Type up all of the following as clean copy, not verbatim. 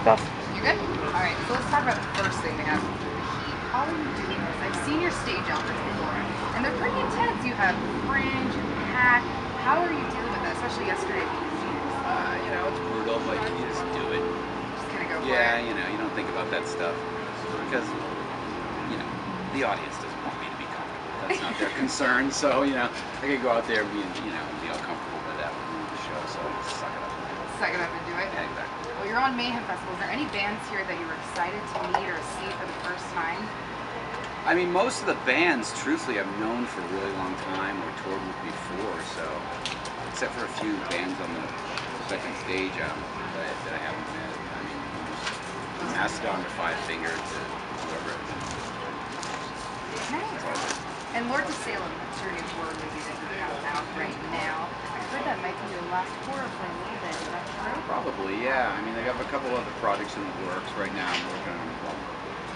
stuff. You good? Alright, so let's talk about the first thing we have. How are you doing this? I've seen your stage outfits before, and they're pretty intense. You have fringe and hat. How are you dealing with that, especially yesterday being New Year's? You know, it's brutal, but you just do it. Just kind of go for it. Yeah, you know, you don't think about that stuff because, you know, the audience doesn't want me to be comfortable. That's not their concern. So, you know, I could go out there and be, you know, be uncomfortable with that with the show. So suck it up. Suck it up and do it? Yeah, exactly. Well, you're on Mayhem Festival. Is there any bands here that you were excited to meet or see for the first time? I mean, most of the bands, truthfully, I've known for a really long time or toured with before. So, except for a few bands on the second stage that I haven't met. I mean, from Mastodon to Five Finger to whoever. Nice. And Lord of Salem, that's your new horror movie that you have out right now. I heard that might be your last horror for a little bit. Is that true? Probably, yeah. I mean, I have a couple other projects in the works right now. I'm working on, well,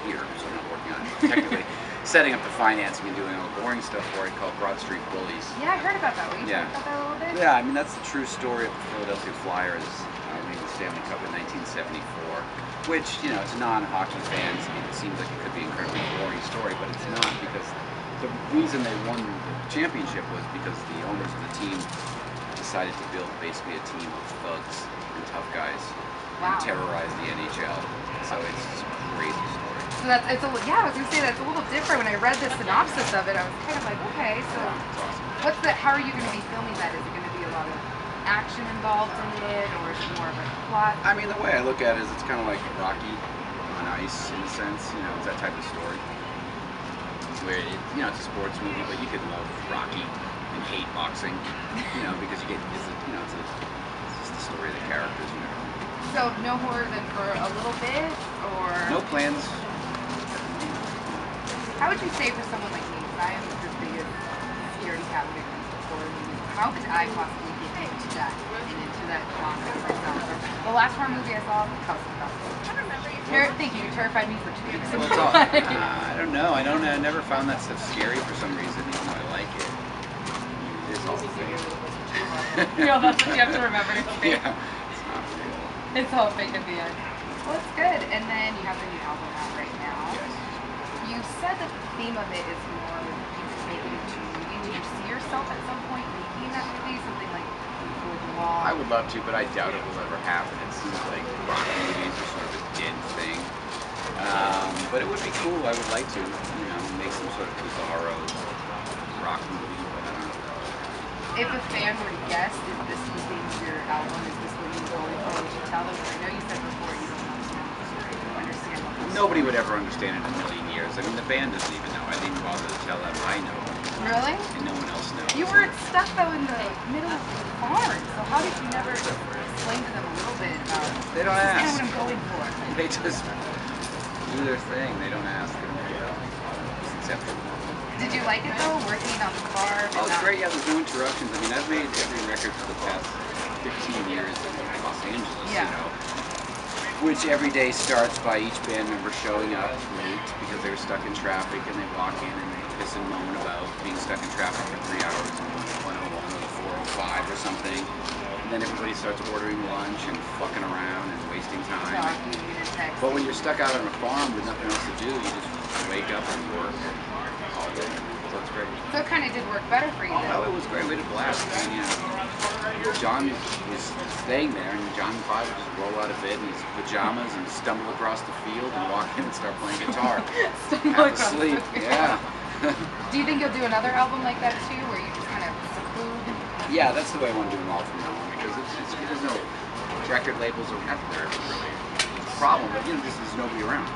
here, so I'm not working on it technically. Setting up the financing and doing all the boring stuff for it called Broad Street Bullies. Yeah, I heard about that. Will you talk about that a little bit? Yeah, I mean, that's the true story of the Philadelphia Flyers winning the Stanley Cup in 1974, which, you know, to non-hockey fans, it seems like it could be an incredibly boring story, but it's not, because the reason they won the championship was because the owners of the team decided to build basically a team of thugs and tough guys and terrorize the NHL. So it's just a crazy story. So that's, I was gonna say that's a little different. When I read the synopsis of it, I was kind of like, okay, so Awesome. how are you gonna be filming that? Is it gonna be a lot of action involved in it, or is it more of a plot? I mean, the way I look at it is it's kind of like Rocky on ice, in a sense. You know, it's that type of story. Where, you know, it's a sports movie, but you could love Rocky and hate boxing, you know, because you get, it's just the story of the characters, you know. So no horror then for a little bit, or? No plans. How would you say for someone like me, because I am the biggest scaredy cat when it comes to horror movies, how could I possibly get into that and into that genre myself? The last horror movie I saw was House of Cards. Thank you, you terrified me for 2 weeks. Well, it's all, I don't know. I never found that stuff scary for some reason, even though I like it. It's all fake. You know, that's what you have to remember to fake. Yeah, it's not real. It's all fake at the end. Well, it's good. And then you have the new album out right now. Yes. You said that the theme of it is more making it to movie. Do you see yourself at some point making that movie? Something like Wall? I would love to, but I doubt it will ever happen. It seems like rock movies are sort of a dead thing. But it would be cool. I would like to, you know, make some sort of bizarro rock movie. But I don't know. If a fan were to guess, is this the theme of your album? Is this what you're going for? Would you tell them? I know you said before you don't understand what this Nobody would ever understand it in a million years. I mean, the band doesn't even know. I didn't bother to tell them. I know. Really? And no one else knows. You were stuck though in the middle of the farm, so how did you never explain to them a little bit about They don't ask. This is kind of what I'm going for? They just do their thing. They don't ask. They don't figure out. It's acceptable. Did you like it though, working on the farm? Oh, it's great. Yeah, there's no interruptions. I mean, I've made every record for the past 15 years in Los Angeles, you know. Which every day starts by each band member showing up late because they were stuck in traffic, and they walk in and they piss and moan about being stuck in traffic for 3 hours on the 101 or the 405 or something. And then everybody starts ordering lunch and fucking around and wasting time. But when you're stuck out on a farm with nothing else to do, you just wake up and work all day. So it's great. So it kind of did work better for you then? Oh, it was great. We had a blast. I mean, you know, John was staying there, and John and Clyde would just roll out of bed in his pajamas and stumble across the field and walk in and start playing guitar. Half asleep. Yeah. Do you think you'll do another album like that too, where you just kind of seclude? Yeah, that's the way I want to do them all from now on, because there's no record labels or nothing there really. It's a problem, but you know, there's nobody around.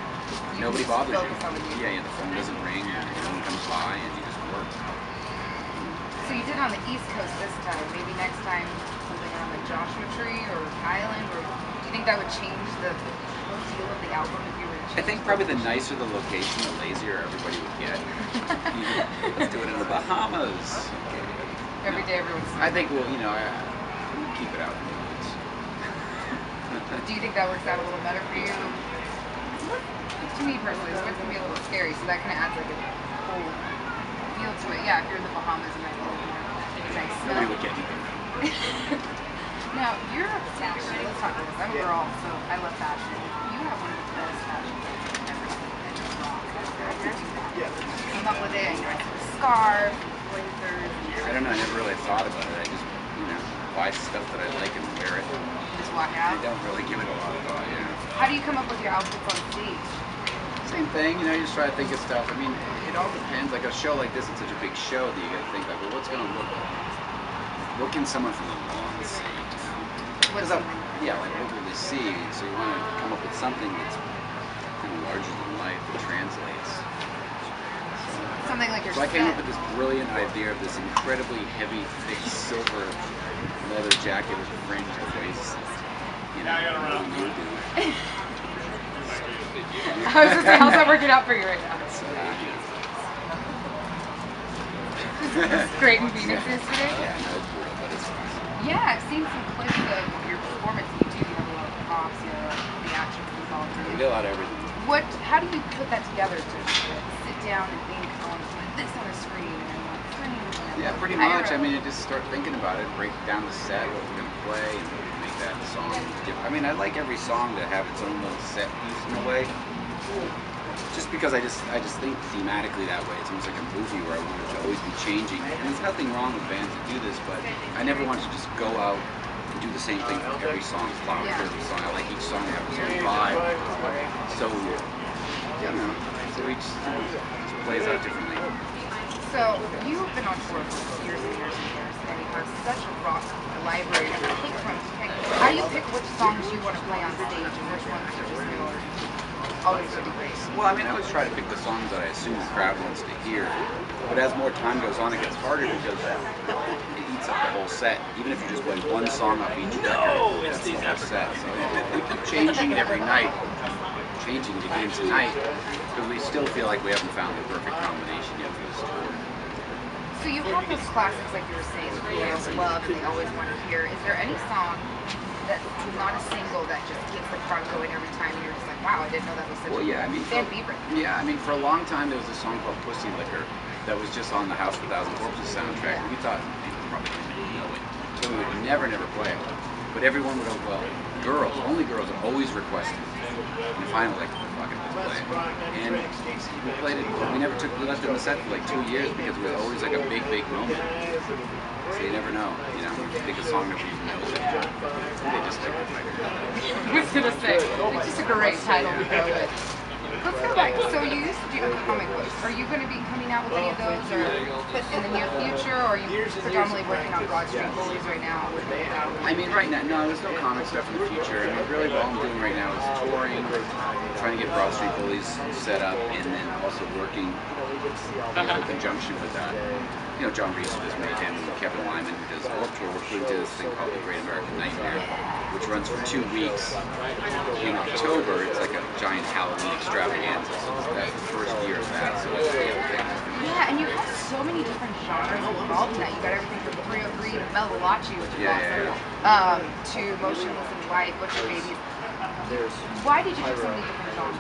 Nobody bothers you. Yeah, the phone doesn't ring, and no one comes by, and you just work. So you did on the East Coast this time. Maybe next time something on the Joshua Tree or Island, or do you think that would change the whole deal of the album if you were to change? I think probably the nicer the location, the lazier everybody would get. Let's do it in the Bahamas. Every day everyone's... I think we'll keep it out in the woods. Do you think that works out a little better for you? To me personally, it's going to be a little scary, so that kind of adds like a whole feel to it. Yeah, if you're in the Bahamas, it might be nice. Nobody would get anything. Now, you're a fashion. Let's talk about this. I'm a girl, so I love fashion. You have one of the best fashions I've ever seen. And it's rock. You came up with it, and you're a scarf, blazers. I don't know, I never really thought about it. I just, buy stuff that I like and wear it. Just walk out? I don't really give it a lot of thought, How do you come up with your outfits on stage? Same thing, you just try to think of stuff. I mean, it all depends. Like a show like this, it's such a big show that you gotta think like, well, what's gonna look like? What can someone from the lawn see? Because yeah, like what will they see? So you want to come up with something that's kind of larger than life that translates. Something like your So I came up with this brilliant idea of this incredibly heavy, thick silver leather jacket with a fringe that weighs, what do you do? I was just saying, how's that working out for you right now? Great in Phoenix yesterday? Yeah, no, it's brutal, but it's fun. Yeah, I've seen some clips of your performance. You do have a lot of props, the actions involved in it. We did a lot of everything. How do you put that together to sit down and think, I want to put this on a screen and on a screen? Yeah, pretty much. I mean, you just start thinking about it, break down the set, what we're going to play, and make that song different. I mean, I like every song to have its own little set piece in a way. Just because I just think thematically that way. It's almost like a movie where I want it to always be changing. And there's nothing wrong with bands that do this, but I never want to just go out and do the same thing for every song, flower for every song. I like each song to have its own vibe. So, so each plays out differently. So, you've been on tour for years and years and years, and you have such a rock library to pick from. How do you pick which songs you want to play on stage and which ones you just know are always going to be great? Well, I mean, I always try to pick the songs that I assume the crowd wants to hear. But as more time goes on, it gets harder because it eats up the whole set. Even if you just play one song off each record, that's the whole set. So we keep changing it every night, changing it again tonight, because we still feel like we haven't found the perfect combination yet for this tour. So you have those classics, like you were saying, that fans love and they always want to hear. Is there any song that's not a single that just gets the crowd going every time and you're just like, wow, I didn't know that was such a fan favorite? Yeah, I mean, for a long time there was a song called Pussy Liquor that was just on the House of a Thousand Corpses soundtrack, and we thought people probably didn't know it, so we would never play it. But everyone would go, well, only girls are always requesting it. And finally, like, fucking play it. And we played it, we left it in the set for like 2 years because it was always like a big moment. So you never know, you pick a song that you know that they just like it. I was going to say, it's just a great title to go with. Let's go back. So you used to do comic books. Are you going to be coming out with any of those or in the near future, or are you predominantly working on Broad Street Bullies right now? I mean, right now, no, there's no comic stuff in the future. I mean, really what I'm doing right now is touring, trying to get Broad Street Bullies set up, and then also working in conjunction with that. John Reese who does Mayhem, and Kevin Lyman who does Warped Tour. We're putting together this thing called The Great American Nightmare, which runs for 2 weeks in October. It's like a giant Halloween extravaganza, so that's the first year of that, so it's the other thing. Yeah, and you have so many different genres involved in that. You got everything from 303 to Melolachi, which is awesome, to Motionless in White, Butcher Babies. Why did you do so many different genres?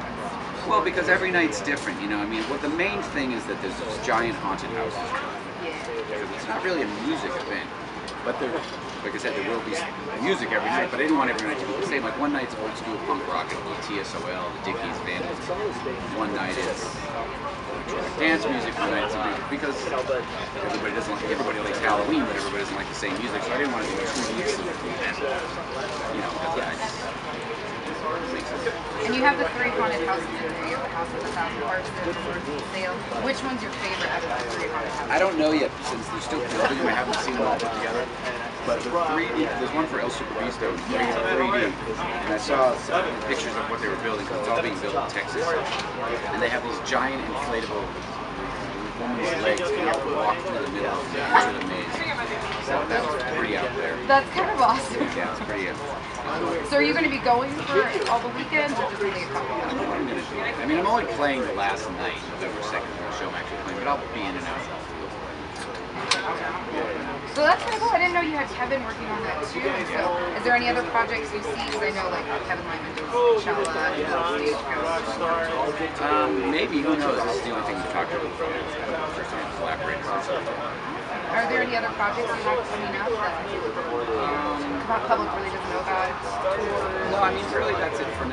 Well, because every night's different, I mean, the main thing is that there's these giant haunted houses. It's not really a music event, but like I said, there will be music every night, but I didn't want every night to be the same. Like one night's old school punk rock, it'll be TSOL, the Dickies, Vandals. One night it's dance music, one night it's because everybody likes Halloween, but everybody doesn't like the same music, so I didn't want to do 2 weeks of And you have the 3 haunted houses in there. You have the House of a Thousand Corpses, Sale. Which one's your favorite out of the 3 haunted houses? I don't know yet, since they're still building them. I haven't seen them all put together. But the 3D, there's one for El Super Beasto, 3D. And I saw some pictures of what they were building, because it's all being built in Texas. And they have these giant inflatable woman's legs can walk through the middle of the maze. So that was pretty out there. That's kind of awesome. Yeah, it's pretty So are you going to be going for all the weekends, or just only a couple? I don't know what I'm going to do. I mean, I'm only playing the last night, November 2nd, the show I'm actually playing, but I'll be in and out. So that's kind of cool. I didn't know you had Kevin working on that too. So is there any other projects you see? Because I know like Kevin Lyman does Coachella and Stage Ghost. Maybe, who knows? This is the only thing we've talked about before. First time collaborators. Are there any other projects you have coming up that the public really doesn't know about? No, I mean, really, that's it for now.